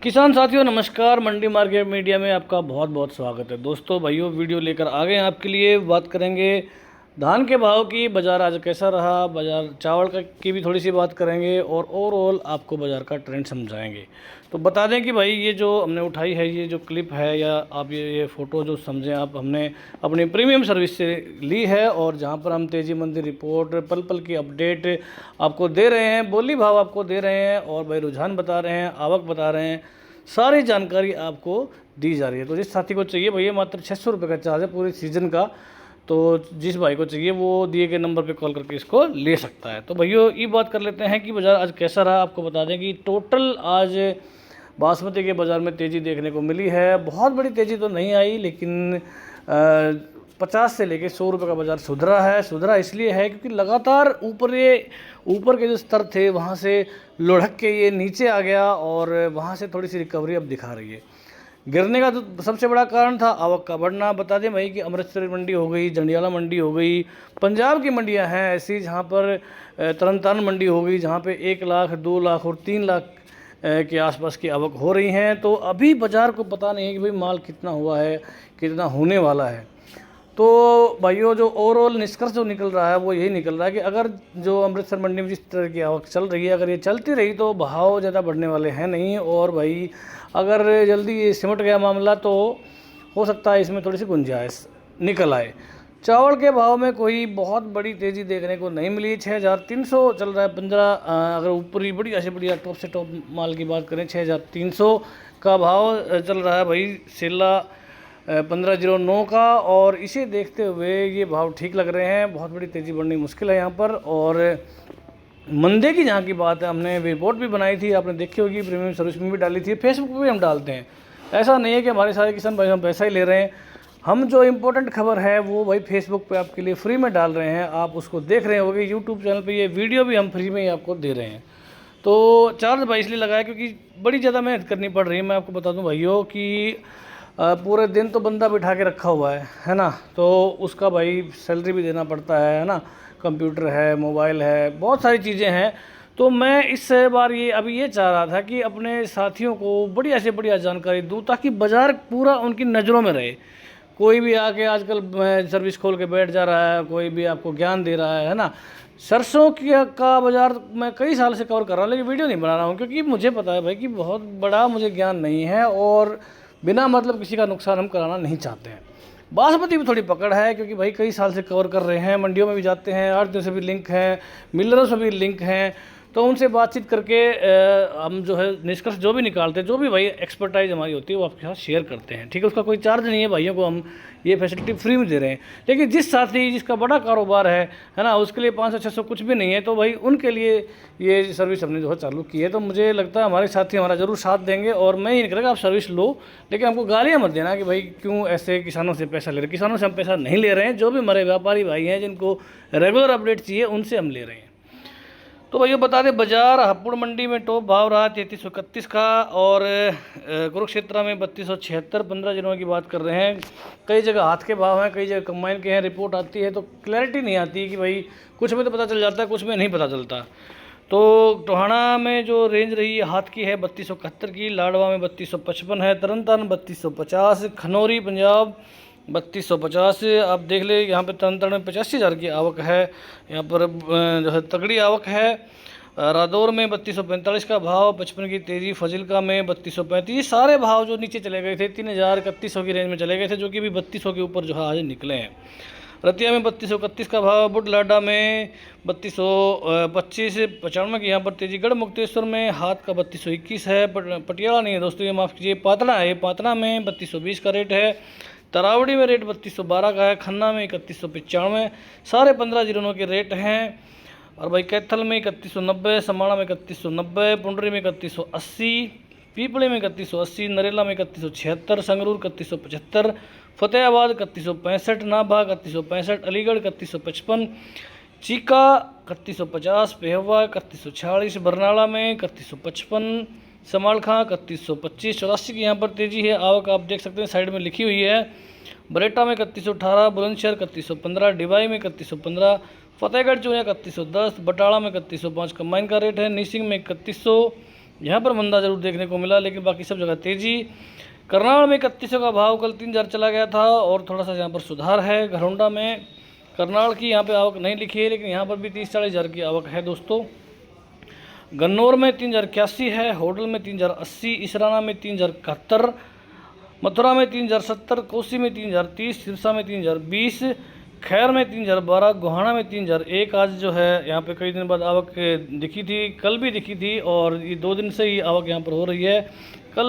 किसान साथियों नमस्कार। मंडी मार्केट मीडिया में आपका बहुत बहुत स्वागत है। दोस्तों भाइयों, वीडियो लेकर आ गए हैं आपके लिए। बात करेंगे धान के भाव की, बाज़ार आज कैसा रहा, बाज़ार चावल का की भी थोड़ी सी बात करेंगे और ओवरऑल आपको बाज़ार का ट्रेंड समझाएंगे। तो बता दें कि भाई ये जो हमने उठाई है, ये जो क्लिप है या आप ये फ़ोटो जो समझें आप, हमने अपनी प्रीमियम सर्विस से ली है और जहाँ पर हम तेज़ी मंदी रिपोर्ट, पल पल की अपडेट आपको दे रहे हैं, बोली भाव आपको दे रहे हैं और भाई रुझान बता रहे हैं, आवक बता रहे हैं, सारी जानकारी आपको दी जा रही है। तो जिस साथी को चाहिए भैया, मात्र 600 रुपये का चार्ज है पूरे सीज़न का। तो जिस भाई को चाहिए वो दिए गए नंबर पे कॉल करके इसको ले सकता है। तो भैया ये बात कर लेते हैं कि बाज़ार आज कैसा रहा। आपको बता दें कि टोटल आज बासमती के बाज़ार में तेज़ी देखने को मिली है। बहुत बड़ी तेज़ी तो नहीं आई, लेकिन 50 से लेके 100 रुपये का बाज़ार सुधरा है। सुधरा इसलिए है क्योंकि लगातार ऊपर के जो स्तर थे वहाँ से लुढ़क के ये नीचे आ गया और वहाँ से थोड़ी सी रिकवरी अब दिखा रही है। गिरने का तो सबसे बड़ा कारण था आवक का बढ़ना। बता दें भाई कि अमृतसर मंडी हो गई, जंडियाला मंडी हो गई, पंजाब की मंडियां हैं ऐसी जहां पर तरन मंडी हो गई, जहां पे 1 लाख, 2 लाख और 3 लाख के आसपास की आवक हो रही हैं। तो अभी बाज़ार को पता नहीं है कि भाई माल कितना हुआ है, कितना होने वाला है। तो भाइयों, जो ओवरऑल निष्कर्ष जो निकल रहा है वो यही निकल रहा है कि अगर जो अमृतसर मंडी में जिस तरह की आवक चल रही है, अगर ये चलती रही तो भाव ज़्यादा बढ़ने वाले हैं नहीं। और भाई अगर जल्दी ये सिमट गया मामला तो हो सकता है इसमें थोड़ी सी गुंजाइश निकल आए। चावल के भाव में कोई बहुत बड़ी तेज़ी देखने को नहीं मिली। 6300 चल रहा है। 15 अगर ऊपरी बढ़िया से बढ़िया टॉप से टॉप माल की बात करें, 6300 का भाव चल रहा है भाई सेला 1509 का। और इसे देखते हुए ये भाव ठीक लग रहे हैं। बहुत बड़ी तेज़ी बढ़नी मुश्किल है यहाँ पर। और मंदे की जहाँ की बात है, हमने रिपोर्ट भी बनाई थी, आपने देखी होगी, प्रीमियम सर्विस में भी डाली थी, फेसबुक पे भी हम डालते हैं। ऐसा नहीं है कि हमारे सारे किसान भाई हम पैसा ही ले रहे हैं। हम जो इम्पोर्टेंट खबर है वो भाई फेसबुक पे आपके लिए फ्री में डाल रहे हैं, आप उसको देख रहे होंगे। यूट्यूब चैनल पे ये वीडियो भी हम फ्री में ही आपको दे रहे हैं। तो चार्ज भाई इसलिए लगाया क्योंकि बड़ी ज़्यादा मेहनत करनी पड़ रही है। मैं आपको बता दूं भाइयों कि पूरे दिन तो बंदा बिठा के रखा हुआ है ना, तो उसका भाई सैलरी भी देना पड़ता है ना, कंप्यूटर है, मोबाइल है, बहुत सारी चीज़ें हैं। तो मैं इस बार अभी ये चाह रहा था कि अपने साथियों को बढ़िया से बढ़िया जानकारी दूं ताकि बाज़ार पूरा उनकी नज़रों में रहे। कोई भी आके आजकल सर्विस खोल के बैठ जा रहा है, कोई भी आपको ज्ञान दे रहा है ना। सरसों की का बाज़ार मैं कई साल से कवर कर रहा हूँ, लेकिन वीडियो नहीं बना रहा हूँ क्योंकि मुझे पता है भाई कि बहुत बड़ा मुझे ज्ञान नहीं है और बिना मतलब किसी का नुकसान हम कराना नहीं चाहते हैं। बासमती भी थोड़ी पकड़ है क्योंकि भाई कई साल से कवर कर रहे हैं, मंडियों में भी जाते हैं, आड़तियों से भी लिंक हैं, मिलरों से भी लिंक हैं। तो उनसे बातचीत करके हम जो है निष्कर्ष जो भी निकालते हैं, जो भी भाई एक्सपर्टाइज हमारी होती है वो आपके साथ शेयर करते हैं। ठीक है, उसका कोई चार्ज नहीं है, भाइयों को हम ये फैसिलिटी फ्री में दे रहे हैं। लेकिन जिस साथी जिसका बड़ा कारोबार है ना, उसके लिए 500-600 कुछ भी नहीं है, तो भाई उनके लिए ये सर्विस हमने जो है चालू की है। तो मुझे लगता है हमारे साथी हमारा ज़रूर साथ देंगे और मैं ये नहीं करेगा आप सर्विस लो, लेकिन हमको गालियाँ मत देना कि भाई क्यों ऐसे किसानों से पैसा ले रहे हैं। किसानों से हम पैसा नहीं ले रहे हैं, जो भी हमारे व्यापारी भाई हैं जिनको रेगुलर अपडेट चाहिए उनसे हम ले रहे हैं। तो भैया बता दें, बाजार हापुड़ मंडी में टॉप भाव रहा 3331 का और कुरुक्षेत्र में 3276। 15 जिलों की बात कर रहे हैं। कई जगह हाथ के भाव हैं, कई जगह कंबाइन के हैं। रिपोर्ट आती है तो क्लैरिटी नहीं आती कि भाई कुछ में तो पता चल जाता है, कुछ में नहीं पता चलता। तो टोहाना में जो रेंज रही है हाथ की है 3271 की, लाडवा में 3255 है, तरन तारण 3250, खनौरी पंजाब 3250। आप देख ले यहाँ पे तरन तारण में 85,000 की आवक है। यहाँ पर जो है तगड़ी आवक है। रादौर में 3245 का भाव, 55 की तेज़ी। फजिलका में 3235। ये सारे भाव जो नीचे चले गए थे 3000 3100 की रेंज में चले गए थे, जो कि अभी 3200 के ऊपर जो है आज निकले हैं। रतिया में 3231 का भाव, बुढ़लाडा में 3225 95 की यहाँ पर तेजी। गढ़ मुक्तेश्वर में हाथ का 3221 है। पटियाला नहीं है दोस्तों, ये माफ़ कीजिए, पातना है। पातना में 3220 का रेट है। तरावड़ी में रेट 3212 का है। खन्ना में 3195। सारे 15 जिलों के रेट हैं। और भाई कैथल में 3190, समाणा में 3190, पुंडरी में 3180, पीपले में 3180, नरेला में 3176, संगरूर 3175, फतेहाबाद 3165, नाभा 3165, अलीगढ़ 3155, चीका 3150, पेहवा 3146, बरनाला में 3155, समालखा 3125। 84 की यहाँ पर तेज़ी है। आवक आप देख सकते हैं, साइड में लिखी हुई है। बरेटा में 3118, बुलंदशहर 3115, डिवाई में 3115, फतेहगढ़ चूनिया 3110, बटाला में 3105 कंबाइन का रेट है। नीसिंग में 3100, यहाँ पर मंदा जरूर देखने को मिला, लेकिन बाकी सब जगह तेज़ी। करनाल में 3100 का भाव कल 3000 चला गया था और थोड़ा सा यहाँ पर सुधार है। घरौंडा में करनाल की यहाँ पे आवक नहीं लिखी है, लेकिन यहाँ पर भी 30-40 हज़ार की आवक है दोस्तों। गन्नौर में 3081 है, होडल में 3080, इसराना में 3071, मथुरा में 3070, कोसी में 3030, सिरसा में 3020, खैर में 3012, गोहाना में 3001। आज जो है यहाँ पे कई दिन बाद आवक दिखी थी, कल भी दिखी थी और ये 2 दिन से ही आवक यहाँ पर हो रही है। कल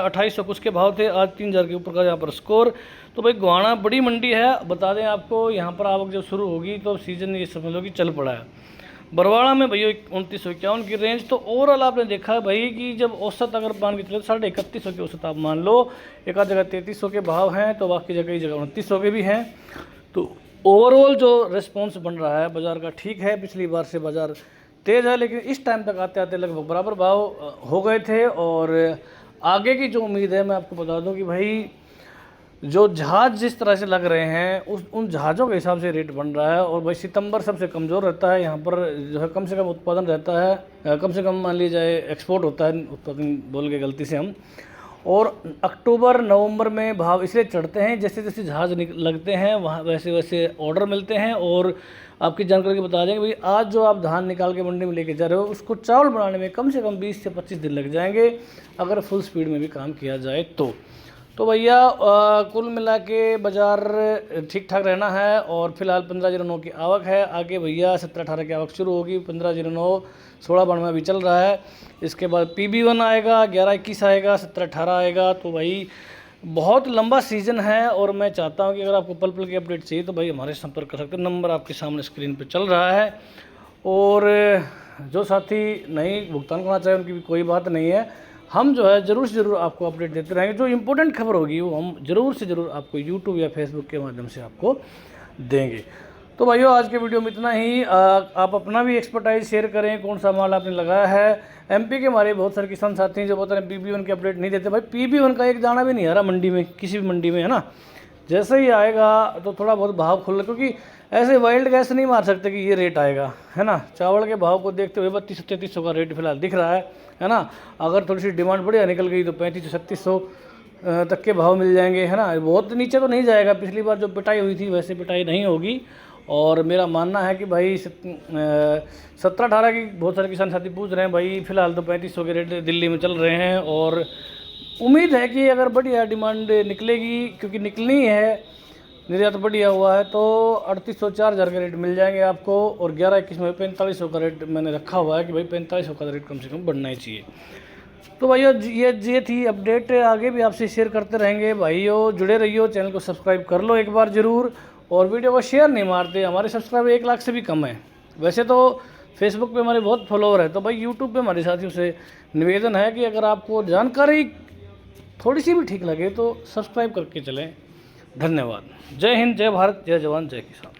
2800 कुछ के भाव थे, आज 3000 के ऊपर का यहाँ पर स्कोर। तो भाई गोहाना बड़ी मंडी है, बता दें आपको, यहाँ पर आवक जब शुरू होगी तो सीज़न ये समझ लो कि चल पड़ा है। बरवाड़ा में भैया 2951 की रेंज। तो ओवरऑल आपने देखा है भाई कि जब औसत अगर मान के चले 3150 की औसत आप मान लो, एक आध जगह 3300 के भाव हैं तो बाकी जगह कई जगह 2900 के भी हैं। तो ओवरऑल जो रिस्पॉन्स बन रहा है बाज़ार का ठीक है, पिछली बार से बाज़ार तेज़ है, लेकिन इस टाइम तक आते आते लगभग बराबर भाव हो गए थे। और आगे की जो उम्मीद है मैं आपको बता दूं कि भाई जो जहाज़ जिस तरह से लग रहे हैं उन जहाज़ों के हिसाब से रेट बन रहा है। और भाई सितंबर सबसे कमज़ोर रहता है, यहाँ पर जो है कम से कम उत्पादन रहता है, कम से कम मान लीजिए जाए एक्सपोर्ट होता है, उत्पादन बोल के गलती से हम। और अक्टूबर नवंबर में भाव इसलिए चढ़ते हैं जैसे जैसे जहाज़ लगते हैं वहाँ वैसे वैसे ऑर्डर मिलते हैं। और आपकी जानकारी बता देंगे भाई, आज जो आप धान निकाल के मंडी में लेके जा रहे हो उसको चावल बनाने में कम से कम 20 से 25 दिन लग जाएंगे, अगर फुल स्पीड में भी काम किया जाए तो भैया कुल मिला के बाज़ार ठीक ठाक रहना है। और फिलहाल 1509 की आवक है, आगे भैया 17-18 की आवक शुरू होगी। 1509 1692 अभी चल रहा है, इसके बाद PB1 आएगा, 1121 आएगा, 1718 आएगा। तो भाई बहुत लंबा सीज़न है और मैं चाहता हूं कि अगर आपको पल पल की अपडेट चाहिए तो भाई हमारे संपर्क कर सकते हैं, नंबर आपके सामने स्क्रीन पर चल रहा है। और जो साथी नहीं भुगतान करना चाहे उनकी भी कोई बात नहीं है, हम जो है ज़रूर से ज़रूर आपको अपडेट देते रहेंगे। जो इम्पोर्टेंट खबर होगी वो हम ज़रूर से ज़रूर आपको यूट्यूब या फेसबुक के माध्यम से आपको देंगे। तो भाइयों आज के वीडियो में इतना ही। आप अपना भी एक्सपर्टाइज शेयर करें, कौन सा माल आपने लगाया है। MP के हमारे बहुत सारे किसान साथी हैं जो बता रहे हैं PB1 की अपडेट नहीं देते। भाई PB1 का एक दाना भी नहीं आ रहा मंडी में, किसी भी मंडी में, है ना। जैसे ही आएगा तो थोड़ा बहुत भाव खुल, क्योंकि ऐसे वाइल्ड गैस नहीं मार सकते कि ये रेट आएगा, है ना। चावल के भाव को देखते हुए 3200-3300 का रेट फिलहाल दिख रहा है ना। अगर थोड़ी सी डिमांड बढ़िया निकल गई तो 3500-3600 तक के भाव मिल जाएंगे, है ना। बहुत नीचे तो नहीं जाएगा, पिछली बार जो पिटाई हुई थी वैसे पिटाई नहीं होगी। और मेरा मानना है कि भाई 17-18 की बहुत सारे किसान साथी पूछ रहे हैं भाई, फिलहाल तो 3500 के रेट दिल्ली में चल रहे हैं। और उम्मीद है कि अगर बढ़िया डिमांड निकलेगी, क्योंकि निकलनी है, निर्यात बढ़िया हुआ है, तो 3800-4000 के रेट मिल जाएंगे आपको। और 11-21 में 4500 का रेट मैंने रखा हुआ है कि भाई 4500 का रेट कम से कम बढ़ना ही चाहिए। तो भाइयों ये थी अपडेट, आगे भी आपसे शेयर करते रहेंगे। भाइयों जुड़े रहिए, चैनल को सब्सक्राइब कर लो एक बार ज़रूर, और वीडियो को शेयर नहीं मारते। हमारे सब्सक्राइबर 1 लाख से भी कम है। वैसे तो फेसबुक पे हमारे बहुत फॉलोवर है, तो भाई यूट्यूब पे हमारे साथियों से निवेदन है कि अगर आपको जानकारी थोड़ी सी भी ठीक लगे तो सब्सक्राइब करके चलें। धन्यवाद। जय हिंद, जय भारत, जय जवान, जय किसान।